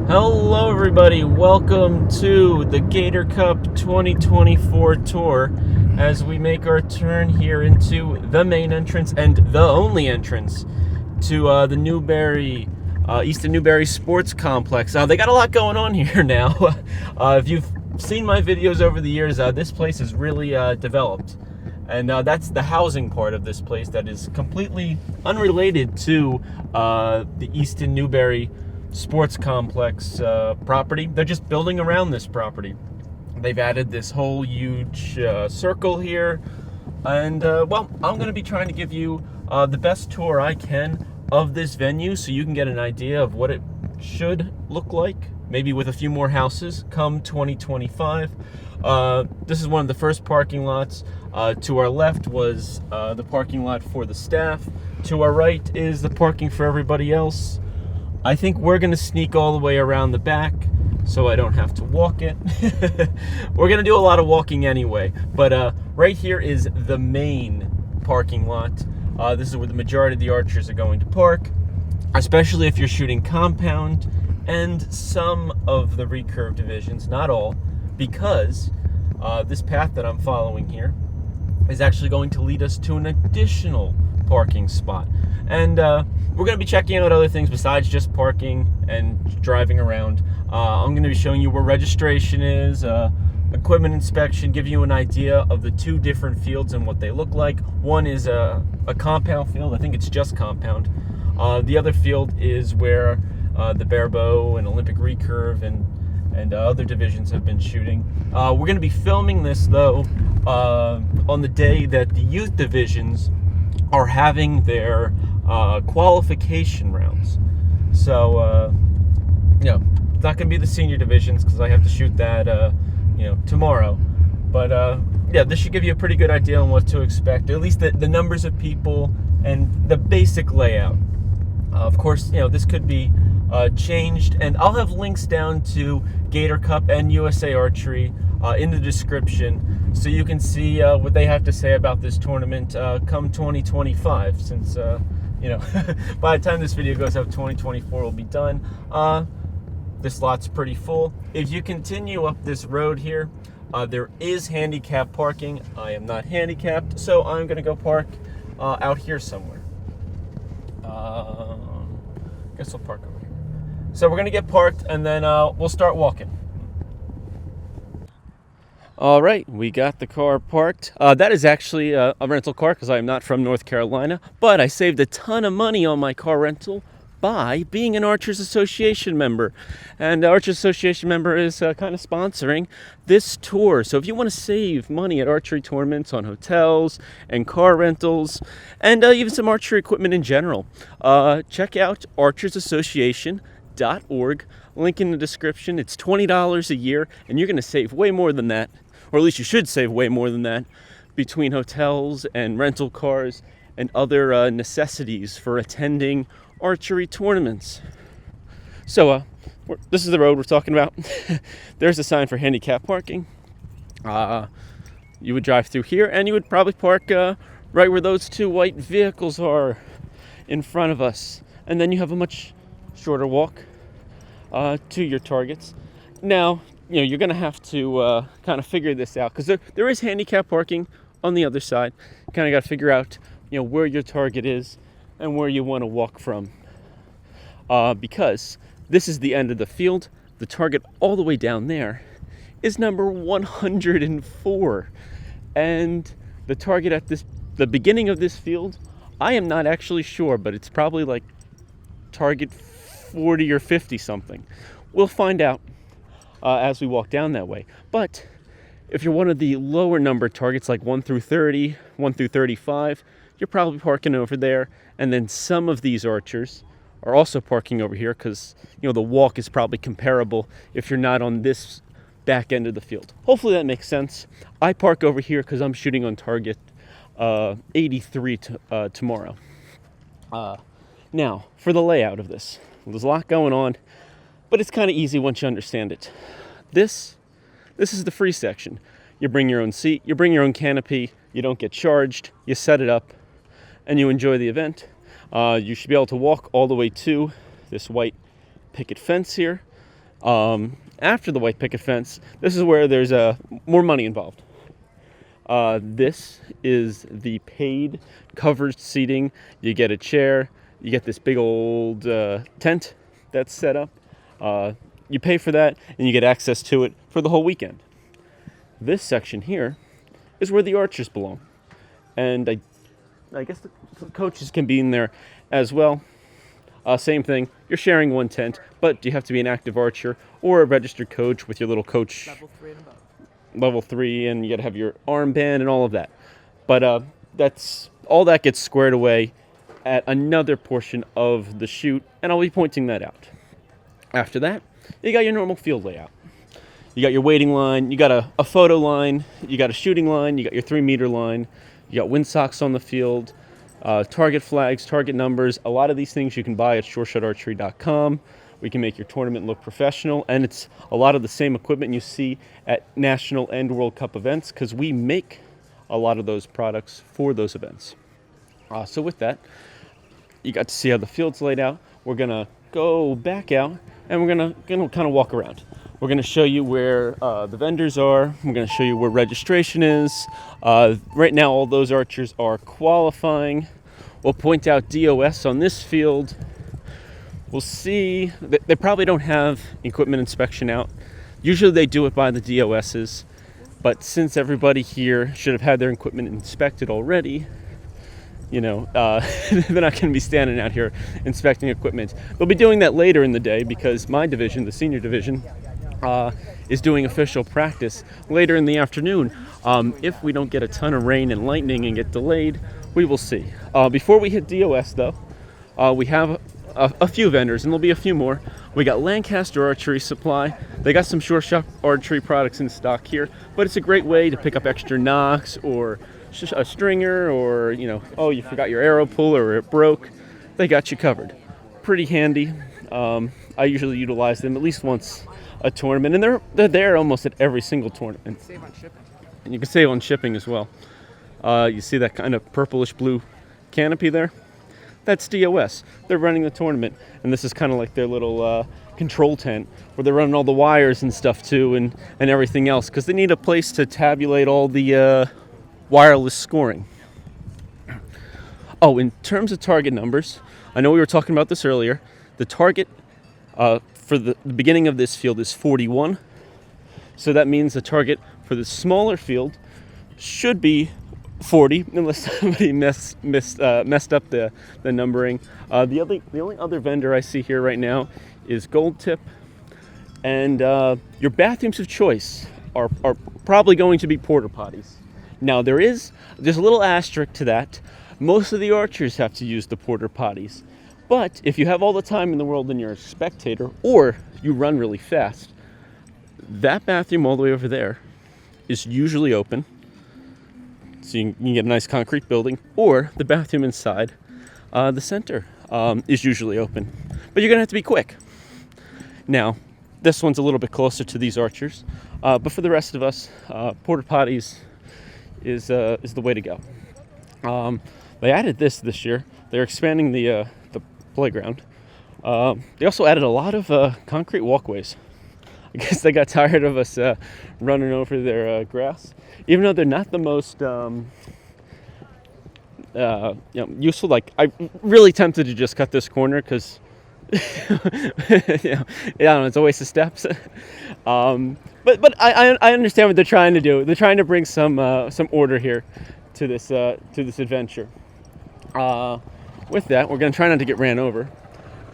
Hello everybody, welcome to the Gator Cup 2024 tour as we make our turn here into the main entrance and the only entrance to the Newberry, Easton Newberry Sports Complex. They got a lot going on here now. If you've seen my videos over the years, this place is really developed. And that's the housing part of this place that is completely unrelated to the Easton Newberry Sports Complex property. They're just building around this property. They've added this whole huge circle here. And, well, I'm going to be trying to give you the best tour I can of this venue so you can get an idea of what it should look like, maybe with a few more houses come 2025. This is one of the first parking lots. To our left was the parking lot for the staff. To our right is the parking for everybody else. I think we're going to sneak all the way around the back so I don't have to walk it. We're going to do a lot of walking anyway. But right here is the main parking lot. This is where the majority of the archers are going to park, especially if you're shooting compound and some of the recurve divisions, not all, because this path that I'm following here is actually going to lead us to an additional parking spot. And we're going to be checking out other things besides just parking and driving around. I'm going to be showing you where registration is, equipment inspection, give you an idea of the two different fields and what they look like. One is a compound field. I think it's just compound. The other field is where the bare bow and Olympic recurve and other divisions have been shooting. We're going to be filming this, though, on the day that the youth divisions are having their qualification rounds. So, it's not going to be the senior divisions because I have to shoot that, tomorrow. But, this should give you a pretty good idea on what to expect, at least the numbers of people and the basic layout. Of course, this could be changed, and I'll have links down to Gator Cup and USA Archery in the description so you can see what they have to say about this tournament come 2025, since by the time this video goes up, 2024 will be done. This lot's pretty full. If you continue up this road here, there is handicap parking. I am not handicapped, so I'm going to go park out here somewhere. Guess I'll park over here. So we're going to get parked, and then we'll start walking. All right, we got the car parked. That is actually a rental car because I am not from North Carolina, but I saved a ton of money on my car rental by being an Archers Association member. And the Archers Association member is kind of sponsoring this tour. So if you want to save money at archery tournaments on hotels and car rentals and even some archery equipment in general, check out archersassociation.org. Link in the description. It's $20 a year, and you're going to save way more than that, or at least you should save way more than that, between hotels and rental cars and other necessities for attending archery tournaments. So this is the road we're talking about. There's a sign for handicap parking. You would drive through here, and you would probably park right where those two white vehicles are in front of us, and then you have a much shorter walk to your targets. Now, you're going to have to kind of figure this out, because there is handicap parking on the other side. You kind of got to figure out, where your target is and where you want to walk from. Because this is the end of the field. The target all the way down there is number 104. And the target at the beginning of this field, I am not actually sure, but it's probably like target 40 or 50 something. We'll find out as we walk down that way. But if you're one of the lower number targets, like 1 through 30, 1 through 35, you're probably parking over there. And then some of these archers are also parking over here because, the walk is probably comparable if you're not on this back end of the field. Hopefully that makes sense. I park over here because I'm shooting on target 83 tomorrow. Now, for the layout of this. There's a lot going on, but it's kind of easy once you understand it. This is the free section. You bring your own seat, you bring your own canopy, you don't get charged, you set it up, and you enjoy the event. You should be able to walk all the way to this white picket fence here. After the white picket fence, this is where there's more money involved. This is the paid covered seating. You get a chair, you get this big old tent that's set up. You pay for that, and you get access to it for the whole weekend. This section here is where the archers belong. And I guess the coaches can be in there as well. Same thing, you're sharing one tent, but you have to be an active archer or a registered coach with your little coach. Level 3 and above. Level 3, and you got to have your armband and all of that. But that's all that gets squared away at another portion of the shoot, and I'll be pointing that out. After that, you got your normal field layout. You got your waiting line, you got a photo line, you got a shooting line, you got your 3-meter line, you got windsocks on the field, target flags, target numbers. A lot of these things you can buy at sureshotarchery.com. We can make your tournament look professional, and it's a lot of the same equipment you see at National and World Cup events because we make a lot of those products for those events. So with that, you got to see how the field's laid out. We're going to go back out, and we're going to kind of walk around. We're going to show you where the vendors are. We're going to show you where registration is. Right now, all those archers are qualifying. We'll point out DOS on this field. We'll see. They probably don't have equipment inspection out. Usually they do it by the DOSs. But since everybody here should have had their equipment inspected already, they're not going to be standing out here inspecting equipment. They'll be doing that later in the day because my division, the senior division, is doing official practice later in the afternoon. If we don't get a ton of rain and lightning and get delayed, we will see. Before we hit DOS, though, we have a few vendors, and there'll be a few more. We got Lancaster Archery Supply. They got some Sure Shot archery products in stock here, but it's a great way to pick up extra nocks or a stringer, or you forgot your arrow puller or it broke. They got you covered. Pretty handy. I usually utilize them at least once a tournament, and they're there almost at every single tournament. Save on shipping. And you can save on shipping as well. You see that kind of purplish blue canopy there? That's DOS. They're running the tournament, and this is kind of like their little control tent where they're running all the wires and stuff too, and everything else, because they need a place to tabulate all the wireless scoring. Oh, in terms of target numbers, I know we were talking about this earlier. The target for the beginning of this field is 41. So that means the target for the smaller field should be 40, unless somebody messed up the numbering. The only other vendor I see here right now is Gold Tip, and your bathrooms of choice are probably going to be porta potties. Now there's a little asterisk to that. Most of the archers have to use the porta potties, but if you have all the time in the world and you're a spectator or you run really fast, that bathroom all the way over there is usually open. So you can get a nice concrete building, or the bathroom inside the center is usually open. But you're going to have to be quick. Now, this one's a little bit closer to these archers, but for the rest of us, porta potties is the way to go. They added this year. They're expanding the playground. They also added a lot of concrete walkways. I guess they got tired of us running over their grass, even though they're not the most useful. Like, I'm really tempted to just cut this corner because I don't know, it's a waste of steps. But I understand what they're trying to do. They're trying to bring some order here to this adventure. With that, we're going to try not to get ran over,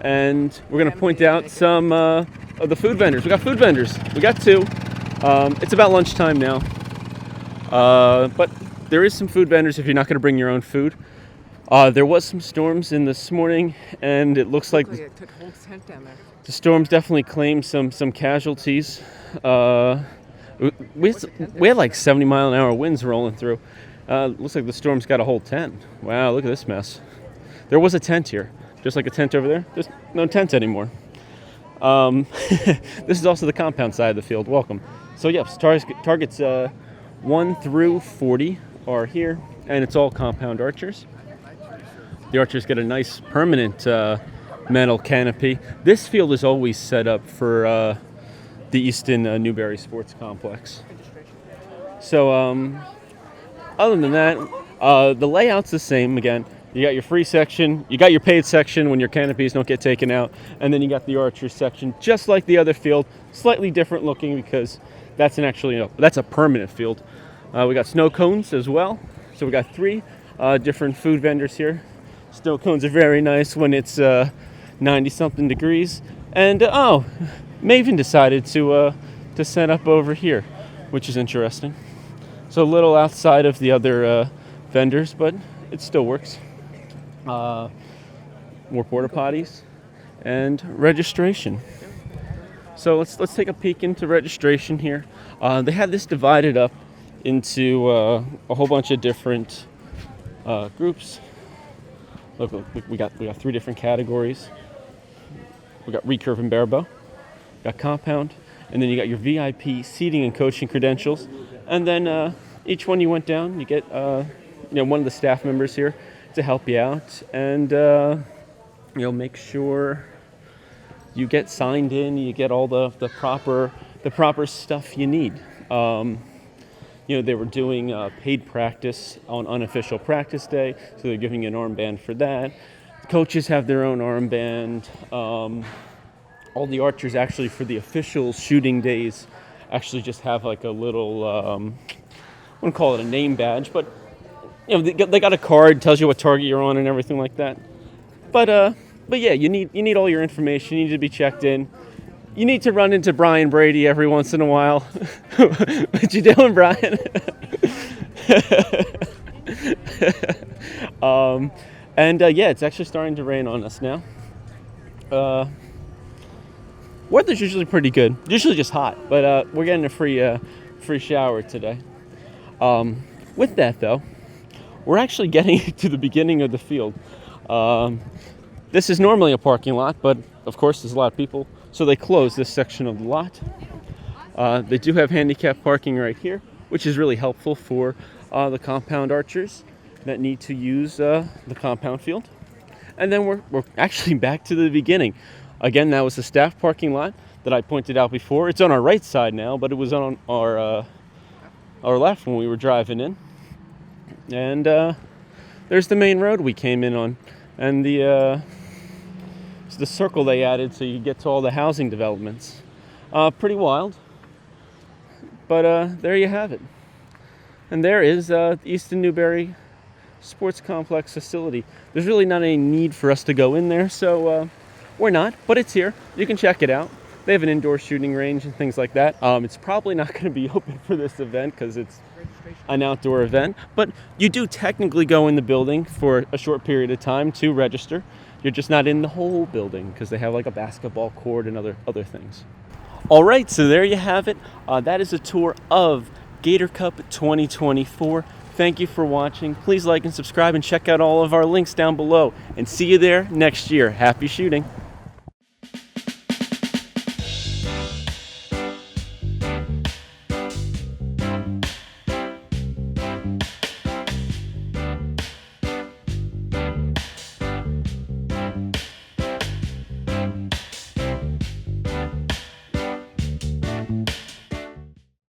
and we're going to point out some of the food vendors. We got food vendors. We got two. It's about lunchtime now, but there is some food vendors if you're not going to bring your own food. There was some storms in this morning, and it looks like it took a whole tent down there. The storms definitely claimed some casualties. We had like 70-mile-an-hour winds rolling through. Looks like the storm's got a whole tent. Wow, look at this mess. There was a tent here, just like a tent over there. There's no tent anymore. This is also the compound side of the field. Welcome. So yes, targets 1 through 40 are here, and it's all compound archers. The archers get a nice permanent metal canopy. This field is always set up for the Easton Newberry Sports Complex. So other than that, the layout's the same. Again, you got your free section, you got your paid section when your canopies don't get taken out, and then you got the archery section, just like the other field, slightly different looking because that's that's a permanent field. We got snow cones as well, so we got 3 different food vendors here. Snow cones are very nice when it's 90-something degrees, and Maven decided to set up over here, which is interesting. So a little outside of the other vendors, but it still works. More porta potties and registration. So let's take a peek into registration here. They had this divided up into a whole bunch of different groups. Look, we got 3 different categories. We got recurve and barebow, got compound, and then you got your VIP seating and coaching credentials. And then each one you went down, you get one of the staff members here to help you out, and make sure you get signed in, you get all the proper stuff you need. They were doing paid practice on unofficial practice day, so they're giving you an armband for that. Coaches have their own armband. All the archers actually for the official shooting days actually just have like a little, I wouldn't call it a name badge, but they got a card, tells you what target you're on and everything like that. But yeah, you need all your information. You need to be checked in. You need to run into Brian Brady every once in a while. What you doing, Brian? It's actually starting to rain on us now. Weather's usually pretty good. Usually just hot, but we're getting a free shower today. With that, though, we're actually getting to the beginning of the field. This is normally a parking lot, but of course there's a lot of people, so they closed this section of the lot. They do have handicap parking right here, which is really helpful for the compound archers that need to use the compound field. And then we're actually back to the beginning. Again, that was the staff parking lot that I pointed out before. It's on our right side now, but it was on our left when we were driving in. And there's the main road we came in on, and the circle they added so you get to all the housing developments. Pretty wild, but there you have it. And there is the Easton Newberry Sports Complex facility. There's really not any need for us to go in there, so we're not, but it's here. You can check it out. They have an indoor shooting range and things like that. It's probably not going to be open for this event because it's an outdoor event, but you do technically go in the building for a short period of time to register. You're just not in the whole building because they have like a basketball court and other things. All right, so there you have it. That is a tour of Gator Cup 2024. Thank you for watching. Please like and subscribe and check out all of our links down below. And see you there next year. Happy shooting.